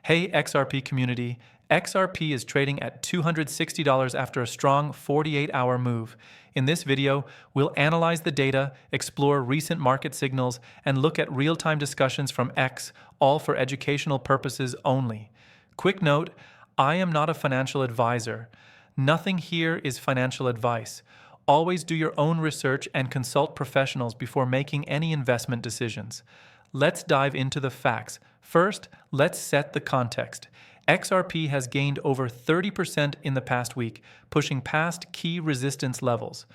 Hey XRP community, XRP is trading at $260 after a strong 48-hour move. In this video, we'll analyze the data, explore recent market signals, and look at real-time discussions from X, all for educational purposes only. Quick note, I am not a financial advisor. Nothing here is financial advice. Always do your own research and consult professionals before making any investment decisions. Let's dive into the facts. First, let's set the context. XRP has gained over 30% in the past week, pushing past key resistance levels.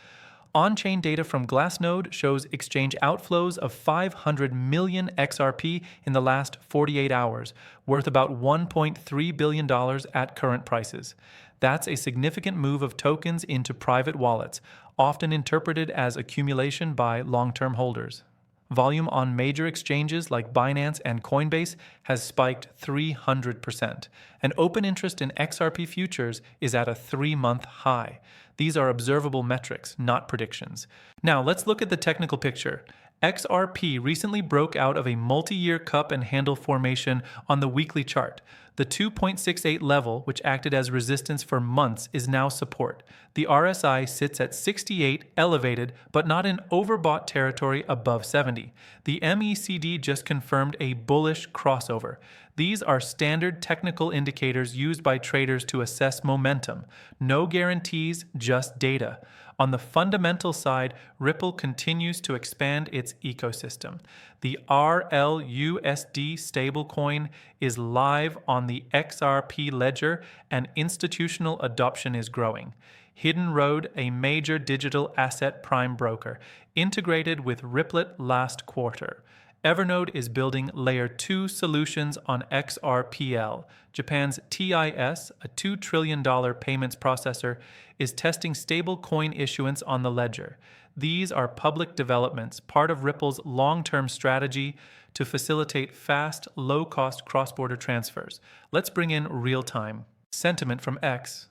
On-chain data from Glassnode shows exchange outflows of 500 million XRP in the last 48 hours, worth about $1.3 billion at current prices. That's a significant move of tokens into private wallets, often interpreted as accumulation by long-term holders. Volume on major exchanges like Binance and Coinbase has spiked 300%, and open interest in XRP futures is at a 3-month high. These are observable metrics, not predictions. Now, let's look at the technical picture. XRP recently broke out of a multi-year cup and handle formation on the weekly chart. The 2.68 level, which acted as resistance for months, is now support. The RSI sits at 68, elevated, but not in overbought territory above 70. The MECD just confirmed a bullish crossover. These are standard technical indicators used by traders to assess momentum. No guarantees, just data. On the fundamental side, Ripple continues to expand its ecosystem. The RLUSD stablecoin is live on the XRP ledger, and institutional adoption is growing. Hidden Road, a major digital asset prime broker, integrated with Ripplet last quarter. Evernote is building Layer 2 solutions on XRPL. Japan's TIS, a $2 trillion payments processor, is testing stable coin issuance on the ledger. These are public developments, part of Ripple's long-term strategy to facilitate fast, low-cost cross-border transfers. Let's bring in real-time sentiment from X.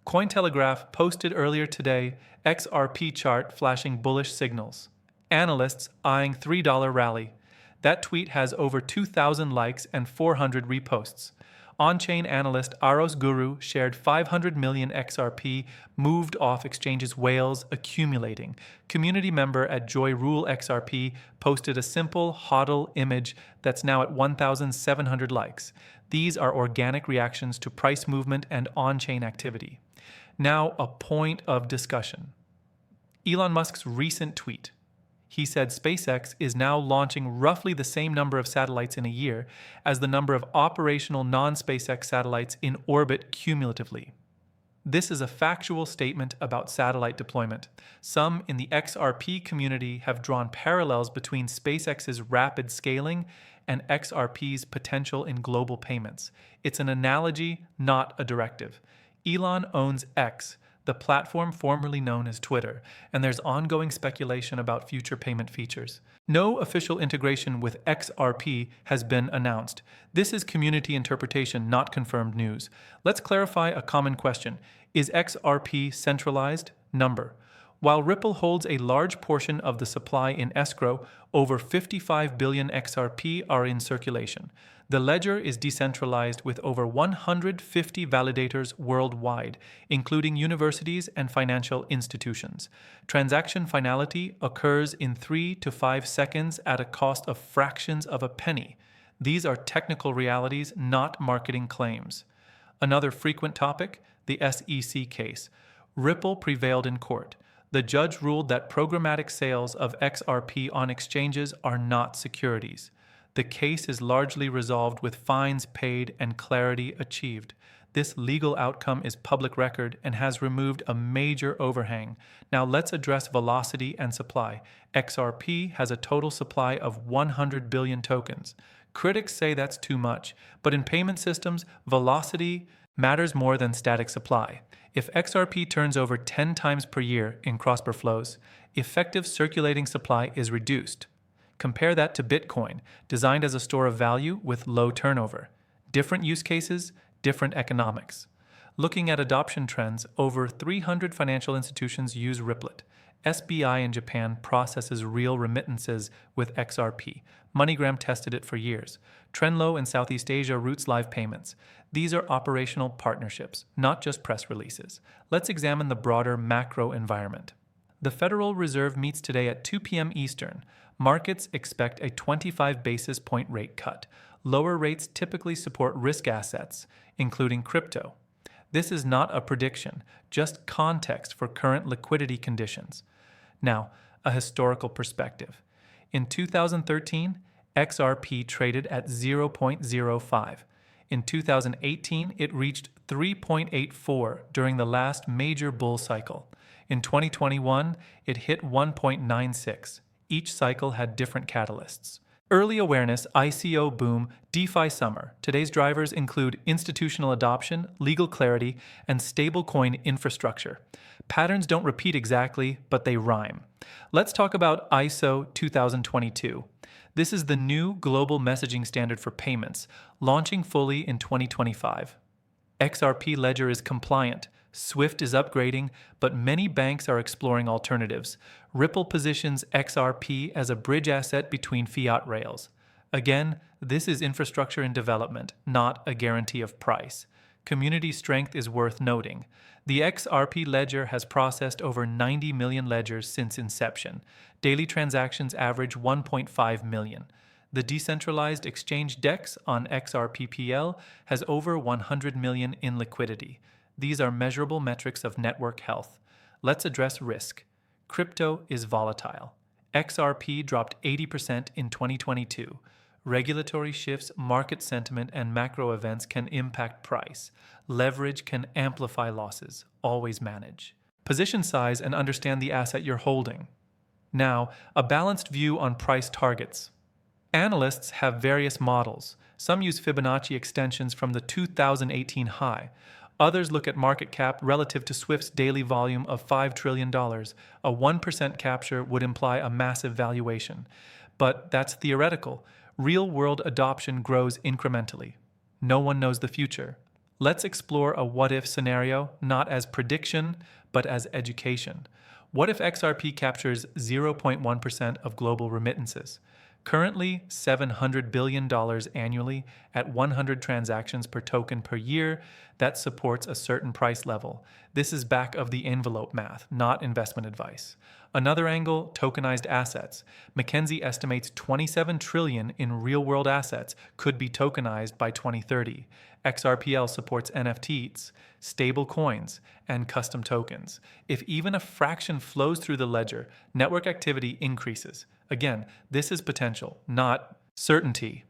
Cointelegraph posted earlier today XRP chart flashing bullish signals. Analysts eyeing $3 rally. That tweet has over 2,000 likes and 400 reposts. On-chain analyst Aros Guru shared 500 million XRP moved off exchanges whales accumulating. Community member at Joy Rule XRP posted a simple HODL image that's now at 1,700 likes. These are organic reactions to price movement and on-chain activity. Now, a point of discussion. Elon Musk's recent tweet. He said SpaceX is now launching roughly the same number of satellites in a year as the number of operational non-SpaceX satellites in orbit cumulatively. This is a factual statement about satellite deployment. Some in the XRP community have drawn parallels between SpaceX's rapid scaling and XRP's potential in global payments. It's an analogy, not a directive. Elon owns X, the platform formerly known as Twitter, and there's ongoing speculation about future payment features. No official integration with XRP has been announced. This is community interpretation, not confirmed news. Let's clarify a common question. Is XRP centralized? Number. While Ripple holds a large portion of the supply in escrow, over 55 billion XRP are in circulation. The ledger is decentralized with over 150 validators worldwide, including universities and financial institutions. Transaction finality occurs in 3 to 5 seconds at a cost of fractions of a penny. These are technical realities, not marketing claims. Another frequent topic, the SEC case. Ripple prevailed in court. The judge ruled that programmatic sales of XRP on exchanges are not securities. The case is largely resolved with fines paid and clarity achieved. This legal outcome is public record and has removed a major overhang. Now let's address velocity and supply. XRP has a total supply of 100 billion tokens. Critics say that's too much, but in payment systems, velocity matters more than static supply. If XRP turns over 10 times per year in cross-border flows, effective circulating supply is reduced. Compare that to Bitcoin, designed as a store of value with low turnover. Different use cases, different economics. Looking at adoption trends, over 300 financial institutions use Ripplet. SBI in Japan processes real remittances with XRP. MoneyGram tested it for years. Trenlo in Southeast Asia routes live payments. These are operational partnerships, not just press releases. Let's examine the broader macro environment. The Federal Reserve meets today at 2 p.m. Eastern. Markets expect a 25 basis point rate cut. Lower rates typically support risk assets, including crypto. This is not a prediction, just context for current liquidity conditions. Now, a historical perspective. In 2013, XRP traded at 0.05. In 2018, it reached 3.84 during the last major bull cycle. In 2021, it hit 1.96. Each cycle had different catalysts. Early awareness, ICO boom, DeFi summer. Today's drivers include institutional adoption, legal clarity, and stablecoin infrastructure. Patterns don't repeat exactly, but they rhyme. Let's talk about ISO 2022. This is the new global messaging standard for payments, launching fully in 2025. XRP Ledger is compliant. Swift is upgrading, but many banks are exploring alternatives. Ripple positions XRP as a bridge asset between fiat rails. Again, this is infrastructure in development, not a guarantee of price. Community strength is worth noting. The XRP ledger has processed over 90 million ledgers since inception. Daily transactions average 1.5 million. The decentralized exchange DEX on XRPPL has over 100 million in liquidity. These are measurable metrics of network health. Let's address risk. Crypto is volatile. XRP dropped 80% in 2022. Regulatory shifts, market sentiment, and macro events can impact price. Leverage can amplify losses. Always manage. Position size and understand the asset you're holding. Now, a balanced view on price targets. Analysts have various models. Some use Fibonacci extensions from the 2018 high. Others look at market cap relative to Swift's daily volume of $5 trillion. A 1% capture would imply a massive valuation. But that's theoretical. Real-world adoption grows incrementally. No one knows the future. Let's explore a what-if scenario, not as prediction, but as education. What if XRP captures 0.1% of global remittances? Currently, $700 billion annually at 100 transactions per token per year. That supports a certain price level. This is back of the envelope math, not investment advice. Another angle, tokenized assets. McKinsey estimates 27 trillion in real-world assets could be tokenized by 2030. XRPL supports NFTs, stable coins, and custom tokens. If even a fraction flows through the ledger, network activity increases. Again, this is potential, not certainty.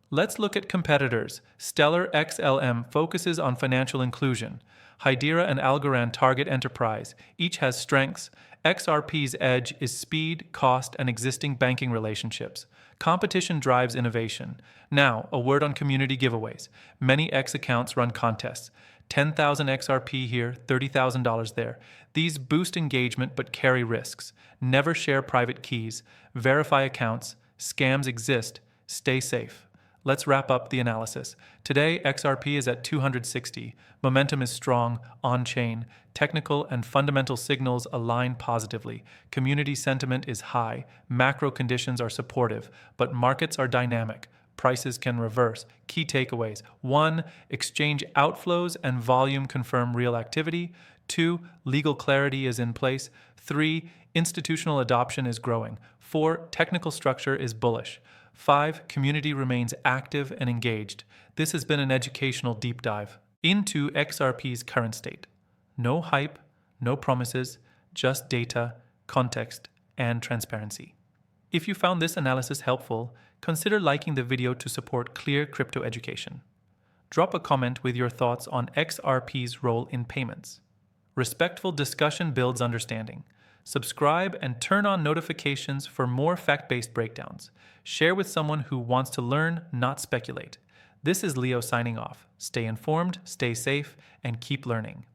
Let's look at competitors. Stellar XLM focuses on financial inclusion. Hydera and Algorand target enterprise. Each has strengths. XRP's edge is speed, cost, and existing banking relationships. Competition drives innovation. Now, a word on community giveaways. Many X accounts run contests. 10,000 XRP here, $30,000 there. These boost engagement but carry risks. Never share private keys. Verify accounts. Scams exist. Stay safe. Let's wrap up the analysis. Today, XRP is at 260. Momentum is strong, on-chain. Technical and fundamental signals align positively. Community sentiment is high. Macro conditions are supportive, but markets are dynamic. Prices can reverse. Key takeaways. 1. Exchange outflows and volume confirm real activity. 2. Legal clarity is in place. 3. Institutional adoption is growing. 4. Technical structure is bullish. 5. Community remains active and engaged. This has been an educational deep dive into XRP's current state. No hype, no promises, just data, context, and transparency. If you found this analysis helpful, consider liking the video to support clear crypto education. Drop a comment with your thoughts on XRP's role in payments. Respectful discussion builds understanding. Subscribe and turn on notifications for more fact-based breakdowns. Share with someone who wants to learn, not speculate. This is Leo signing off. Stay informed, stay safe, and keep learning.